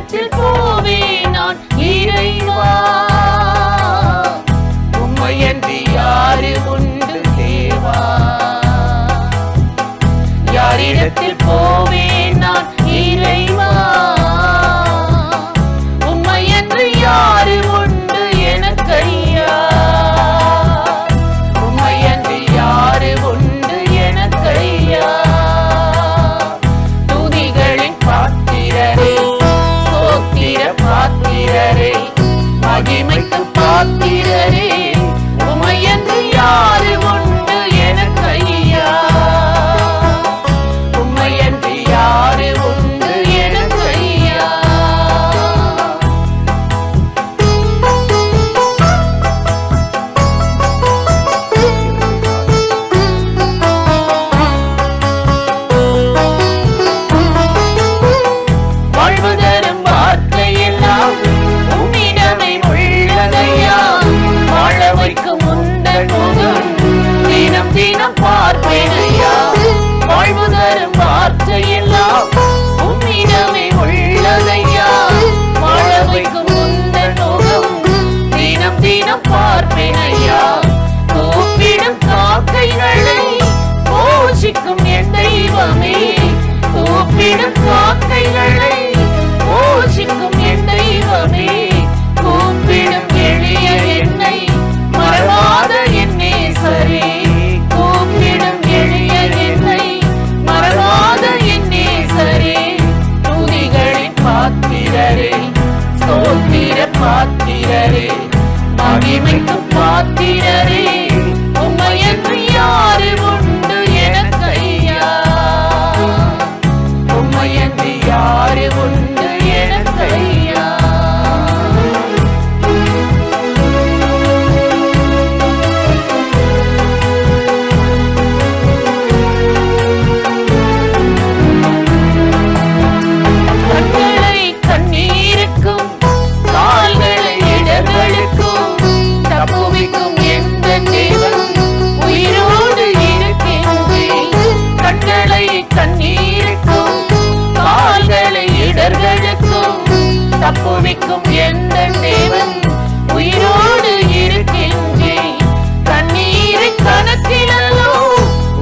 யாரிடத்தில் போவேன் நான் இறைவா? உம்மையன்றி யாரு உண்டு தேவா? யாரிடத்தில் போவேன் நான் இறைவா? உம்மையன்றி யாரு உண்டு எனக்கையா? உம்மையன்றி யாரு உண்டு எனக்கையா? துதிகளின் பாத்திரரே, ஸ்தோத்திர பாத்திரரே, மகிமைக்கு பாத்திரரே, உம்மையன்றி யாரு உண்டு எனக்கையா? உம்மையன்றி யாரு உண்டு எனக்கையா? வாழ்வு தரும் வார்த்தையெல்லாம் உம்மிடமே உள்ளதையா? வாழ வைக்கும் உந்தன் முகம் தினம் தினம் பார்ப்பேனையா? வாழ்வு தரும் வார்த்தையெல்லாம் உம்மிடமே உள்ளதையா? வாழ வைக்கும் உந்தன் முகம் தினம் தினம் பார்ப்பேனையா? கூப்பிடும் காக்கைகளை போஷிக்கும் என் தெய்வமே, கூப்பிடும் காக்கைகளை போஷிக்கும் என் தெய்வமே, கூப்பிடும் எளிய என்னை மறவாத என் நேசரே, கூப்பிடும் எளிய என்னை மறவாத என் நேசரே, துதிகளின் பாத்திரரே, ஸ்தோத்திர பாத்திரரே, மகிமைக்கு பாத்திரரே, உம்மையன்றி யாரு உண்டு எனக்கையா? உம்மையன்றி யாரு உண்டு எனக்கையா? கண்களை கண்ணீருக்கும் கால்களை இடர்களுக்கும் தப்புவிக்கும் எந்த தேவன் உயிரோடு இருக்கின்றேன். கண்களை கண்ணீருக்கும் கால்களை இடர்களுக்கும் தப்புவிக்கும் எந்த தேவன் உயிரோடு இருக்கின்றேன். கண்ணீரை கணக்கிலோ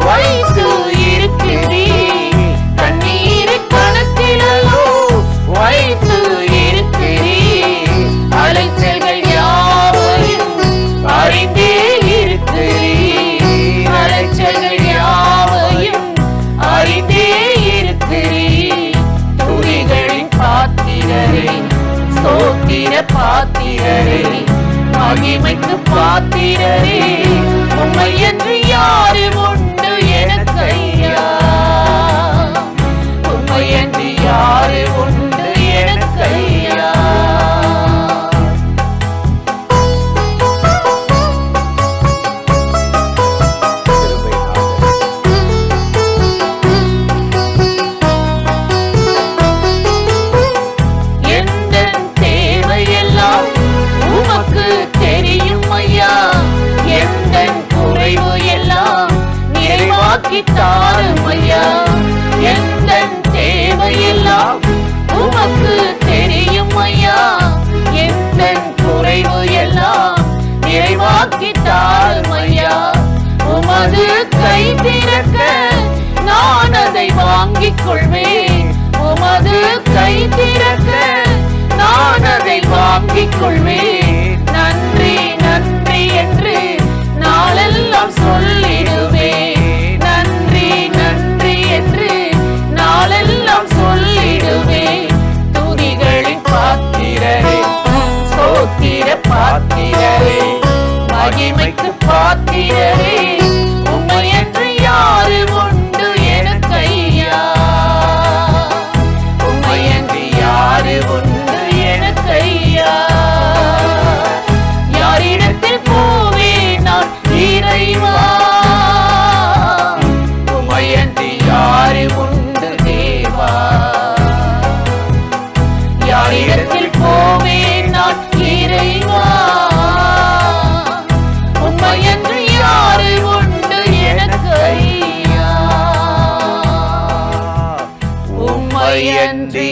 வைத்து இருக்கிறீர், கண்ணீரை கணக்கிலோ வைத்து இருக்கிறீர், அலைச்சல்கள் யாவையும் அறிந்தே இருக்கிறீர், அலைச்சல்கள் யாவையும் அறிந்தே இருக்கிறீர். துதிகளின் பாத்திரரே, ஸ்தோத்திர பாத்திரரே, மகிமைக்கு பாத்திரரே, உம்மையன்றி யாரு உண்டு எனக்கையா? உம்மையன்றி யாரு உண்டு எனக்கையா? எந்தன் தேவையெல்லாம் உமக்கு தெரியும் ஐயா, எந்தன் குறைவு எல்லாம் நிறைவாக்கி தாரும் ஐயா, எந்தன் தேவையெல்லாம் உமக்கு தெரியும் ஐயா, எந்தன் குறைவு எல்லாம் நிறைவாக்கி தாரும் ஐயா. உமது கை திறக்க நான் அதை வாங்கிக் கொள்வேன், உமது கை திறக்க நான் அதை வாங்கிக் கொள்வேன். நன்றி நன்றி என்று நாளெல்லாம் சொல்லிடுவேன், நன்றி நன்றி என்று நாளெல்லாம் சொல்லிடுவேன். துதிகளின் பாத்திரரே, ஸ்தோத்திர பாத்திரரே, மகிமைக்கு பாத்திரரே, உம்மையன்றி யாரு உண்டு எனக்கையா? உம்மையன்றி யாரு உண்டு எனக்கையா? யாரிடத்தில் போவேன் நான் இறைவா? உம்மையன்றி யாரு உண்டு தேவா? யாரிடத்தில் போவேன் நான் இறைவா? உம்மையன்றி யாரு உண்டு எனக்கையா? உம்மையன்றி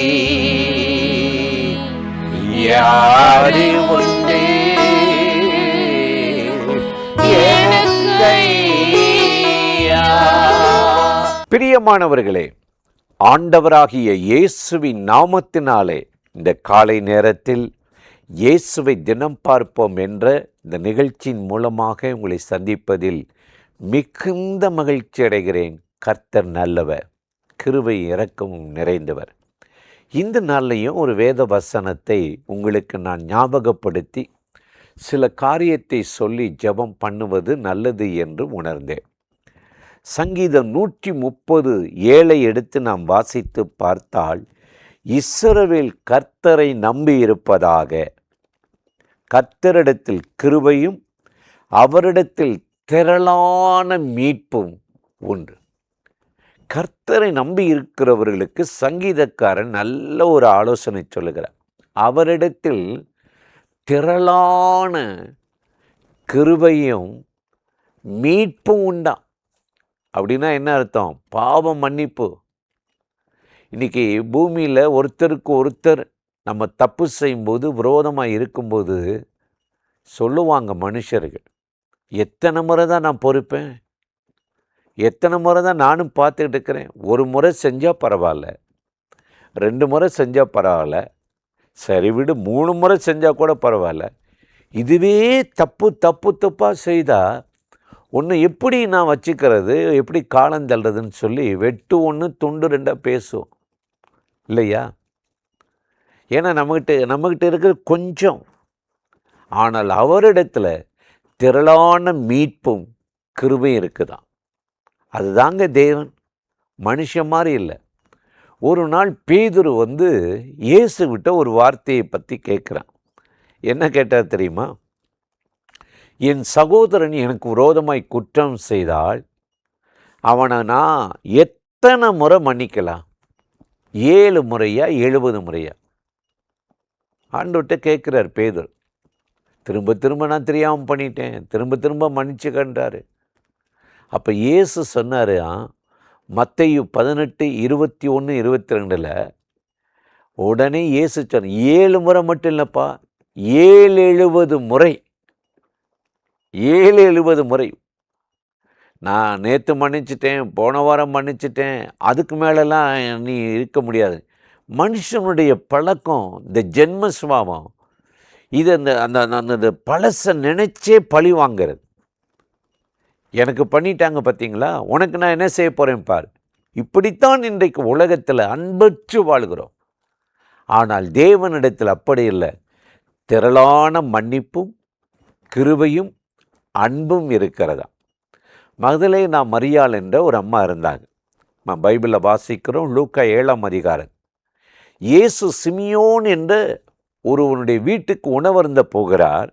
யாரு உண்டு எனக்கு ஐயா. பிரியமானவர்களே, ஆண்டவராகிய இயேசுவின் நாமத்தினாலே இந்த காலை நேரத்தில் இயேசுவை தினம் பார்ப்போம் என்ற இந்த நிகழ்ச்சியின் மூலமாக உங்களை சந்திப்பதில் மிகுந்த மகிழ்ச்சி அடைகிறேன். கர்த்தர் நல்லவர், கிருபை இரக்கமும் நிறைந்தவர். இந்த நாள்லையும் ஒரு வேத வசனத்தை உங்களுக்கு நான் ஞாபகப்படுத்தி சில காரியத்தை சொல்லி ஜெபம் பண்ணுவது நல்லது என்று உணர்ந்தேன். சங்கீதம் 130:7 எடுத்து நாம் வாசித்து பார்த்தால், இஸ்ரவேல் கர்த்தரை நம்பி இருப்பதாக, கர்த்தரிடத்தில் கிருபையும் அவரிடத்தில் திரளான மீட்பும் உண்டு. கர்த்தரை நம்பி இருக்கிறவர்களுக்கு சங்கீதக்காரன் நல்ல ஒரு ஆலோசனை சொல்லுகிறார். அவரிடத்தில் திரளான கிருபையும் மீட்பும் உண்டா. அப்படின்னா என்ன அர்த்தம்? பாவம் மன்னிப்பு. இன்றைக்கி பூமியில் ஒருத்தருக்கு ஒருத்தர் நம்ம தப்பு செய்யும்போது, விரோதமாக இருக்கும்போது சொல்லுவாங்க மனுஷர்கள், எத்தனை முறை தான் நான் பொறுப்பேன், எத்தனை முறை தான் நானும் பார்த்துக்கிட்டு இருக்கிறேன். ஒரு முறை செஞ்சால் பரவாயில்ல, 2 முறை செஞ்சால் பரவாயில்ல, சரி விடு 3 முறை செஞ்சால் கூட பரவாயில்ல, இதுவே தப்பாக செய்தால் ஒன்று எப்படி நான் வச்சுக்கிறது, எப்படி காலம் தள்ளுறதுன்னு சொல்லி வெட்டு 1 துண்டு 2 பேசுவோம் இல்லையா? ஏன்னா நம்மகிட்ட இருக்கிற கொஞ்சம். ஆனால் அவரிடத்துல திரளான மீட்பும் கிருபையும் இருக்குதான். அதுதாங்க தேவன், மனுஷன் மாதிரி இல்லை. ஒரு நாள் பேதுரு இயேசுகிட்ட ஒரு வார்த்தையை பற்றி கேட்குறான். என்ன கேட்டால் தெரியுமா? என் சகோதரன் எனக்கு விரோதமாய் குற்றம் செய்தால் அவனை நான் எத்தனை முறை மன்னிக்கலாம்? 7 முறையா 70 முறையா? ஆண்டவர்கிட்ட கேட்குறார் பேதுரு. திரும்ப நான் தெரியாமல் பண்ணிட்டேன், திரும்ப மன்னிச்சுக்கன்றாரு. அப்போ இயேசு சொன்னார், மத்தேயு 18:21-22 உடனே இயேசு சொன்னார், 7 முறை மட்டும் இல்லைப்பா, 770 முறை. 770 முறை. நான் நேற்று மன்னிச்சிட்டேன், போன வாரம் மன்னிச்சிட்டேன், அதுக்கு மேலெல்லாம் நீ இருக்க முடியாது. மனுஷனுடைய பழக்கம், இந்த ஜென்ம சுபாவம், இது அந்த பழசை நினைச்சே பழி வாங்கிறது. எனக்கு பண்ணிட்டாங்க பார்த்தீங்களா, உனக்கு நான் என்ன செய்ய போகிறேன் பார். இப்படித்தான் இன்றைக்கு உலகத்தில் அன்பற்று வாழ்கிறோம். ஆனால் தேவனிடத்தில் அப்படி இல்லை. திரளான மன்னிப்பும் கிருபையும் அன்பும் இருக்கிறதா. மகதலேனா மரியாள் என்ற ஒரு அம்மா இருந்தாங்க. பைபிளில் வாசிக்கிறோம், லூக்கா 7ஆம் அதிகாரம். இயேசு சிமியோன் என்ற ஒருவனுடைய வீட்டுக்கு உணவருந்த போகிறார்.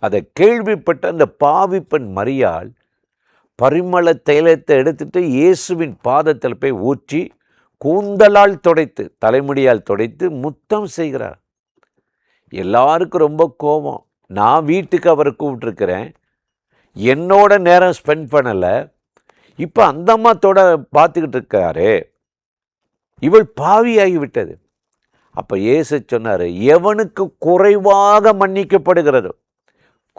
அதை கேள்விப்பட்ட அந்த பாவி பெண் மரியாள் பரிமள தைலத்தை எடுத்துட்டு இயேசுவின் பாதத்தில் போய் ஊற்றி கூந்தலால் துடைத்து, தலைமுடியால் துடைத்து முத்தம் செய்கிறார். எல்லாருக்கும் ரொம்ப கோபம். நான் வீட்டுக்கு அவரை கூப்பிட்டுருக்கிறேன், என்னோட நேரம் ஸ்பெண்ட் பண்ணலை, இப்போ அந்த அம்மா பார்த்துக்கிட்டு இருக்காரு, இவள் பாவியாகி விட்டது. அப்போ இயேசு சொன்னார், எவனுக்கு குறைவாக மன்னிக்கப்படுகிறதோ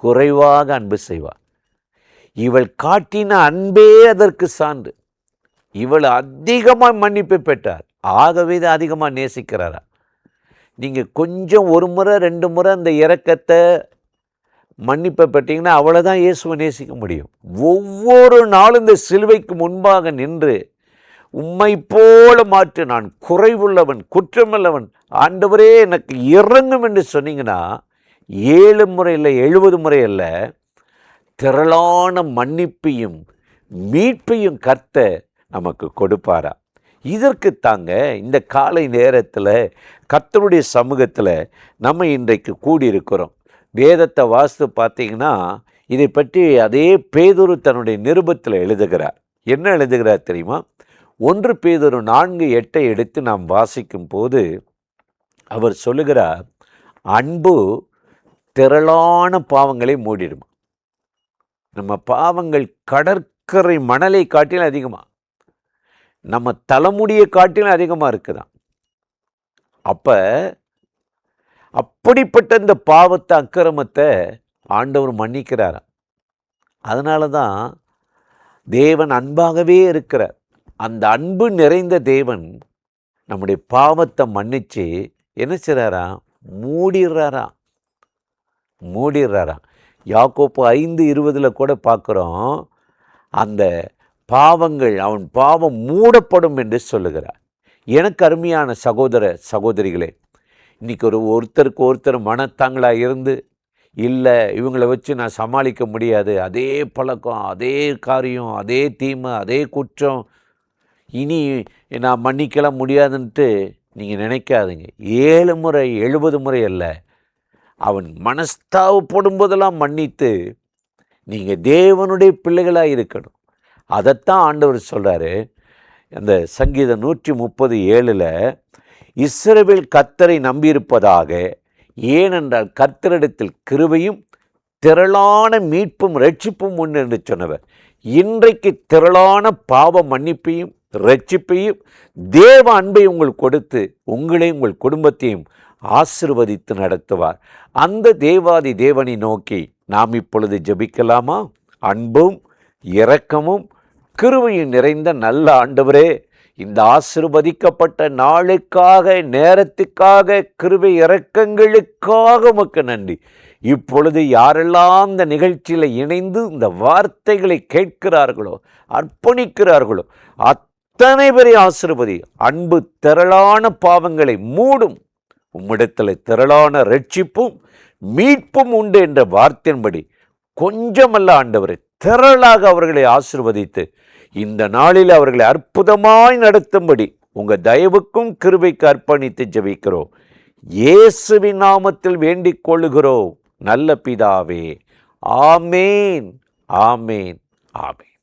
குறைவாக அன்பு செய்வார். இவள் காட்டின அன்பே அதற்கு சான்று. இவள் அதிகமாக மன்னிப்பு பெற்றார், ஆகவே தான் அதிகமாக நேசிக்கிறாரா. நீங்கள் கொஞ்சம் 1 முறை 2 முறை அந்த இரக்கத்தை மன்னிப்பை பெற்றீங்கன்னா அவ்வளோதான் இயேசுவை நேசிக்க முடியும். ஒவ்வொரு நாளும் இந்த சிலுவைக்கு முன்பாக நின்று, உம்மை போல மாற்று, நான் குறைவுள்ளவன், குற்றமுள்ளவன், ஆண்டவரே எனக்கு இறங்கும் என்று சொன்னீங்கன்னா 7 முறை இல்லை, 70 முறை அல்ல, திரளான மன்னிப்பையும் மீட்பையும் கர்த்தர் நமக்கு கொடுப்பாரா. இதற்கு தாங்க இந்த காலை நேரத்தில் கர்த்தருடைய சமூகத்தில் நம்ம இன்றைக்கு கூடியிருக்கிறோம். வேதத்தை வாசித்து பார்த்தீங்கன்னா இதை பற்றி அதே பேதுரு தன்னுடைய நிருபத்தில் எழுதுகிறார். என்ன எழுதுகிறார் தெரியுமா? 1 பேதுரு 4:8 எடுத்து நாம் வாசிக்கும் போது அவர் சொல்லுகிறார், அன்பு திரளான பாவங்களை மூடிடுமா. நம்ம பாவங்கள் கடற்கரை மணலை காட்டிலும் அதிகமாக, நம்ம தலைமுடியை காட்டிலும் அதிகமாக இருக்குதான். அப்போ அப்படிப்பட்ட இந்த பாவத்தை, அக்கிரமத்தை ஆண்டவர் மன்னிக்கிறாராம். அதனால தான் தேவன் அன்பாகவே இருக்கிறார். அந்த அன்பு நிறைந்த தேவன் நம்முடைய பாவத்தை மன்னிச்சு என்ன செய்கிறாராம்? மூடிடுறாராம். யாக்கோப்பு 5:20 கூட பார்க்குறோம், அந்த பாவங்கள், அவன் பாவம் மூடப்படும் என்று சொல்லுகிறார். எனக்கு அருமையான சகோதர சகோதரிகளே, இன்றைக்கி ஒருத்தருக்கு ஒருத்தர் மனத்தாங்களாக இருந்து, இல்லை இவங்களை வச்சு நான் சமாளிக்க முடியாது, அதே பழக்கம், அதே காரியம், அதே தீமை, அதே குற்றம், இனி நான் மன்னிக்கலாம் முடியாதுன்ட்டு நீங்கள் நினைக்காதீங்க. 7 முறை 70 முறை அல்ல, அவன் மனஸ்தாபப்படும் போதெல்லாம் மன்னித்து நீங்கள் தேவனுடைய பிள்ளைகளாக இருக்கணும். அதைத்தான் ஆண்டவர் சொல்கிறாரு. அந்த சங்கீதம் 130:7 இஸ்ரவேல் கர்த்தரை நம்பியிருப்பதாக, ஏனென்றால் கர்த்தரிடத்தில் கிருபையும் திரளான மீட்பும் இரட்சிப்பும் உண்டு என்று சொன்னவர். இன்றைக்கு திரளான பாவ மன்னிப்பையும் இரட்சிப்பையும் தேவ அன்பை உங்களுக்கு கொடுத்து உங்களையும் உங்கள் குடும்பத்தையும் ஆசீர்வதித்து நடத்துவார். அந்த தேவாதி தேவனை நோக்கி நாம் இப்பொழுது ஜெபிக்கலாமா? அன்பும் இரக்கமும் கிருபையும் நிறைந்த நல்ல ஆண்டவரே, இந்த ஆசீர்வதிக்கப்பட்ட நாளுக்காக, நேரத்துக்காக, கிருபை இரக்கங்களுக்காக உமக்கு நன்றி. இப்பொழுது யாரெல்லாம் இந்த நிகழ்ச்சியில் இணைந்து இந்த வார்த்தைகளை கேட்கிறார்களோ, அர்ப்பணிக்கிறார்களோ, அத்தனை பேரை ஆசீர்வதி. அன்பு திரளான பாவங்களை மூடும். உம்மிடத்தில் திரளான இரட்சிப்பும் மீட்பும் உண்டு என்ற வார்த்தையின்படி கொஞ்சமல்ல ஆண்டவரே, திரளாக அவர்களை ஆசீர்வதித்து இந்த நாளில் அவர்களை அற்புதமாய் நடத்தும்படி உங்கள் தயவுக்கும் கிருபைக்கு அர்ப்பணித்து ஜெபிக்கிறோம். இயேசுவின் நாமத்தில் வேண்டிக் கொள்ளுகிறோம் நல்ல பிதாவே. ஆமேன், ஆமேன், ஆமேன்.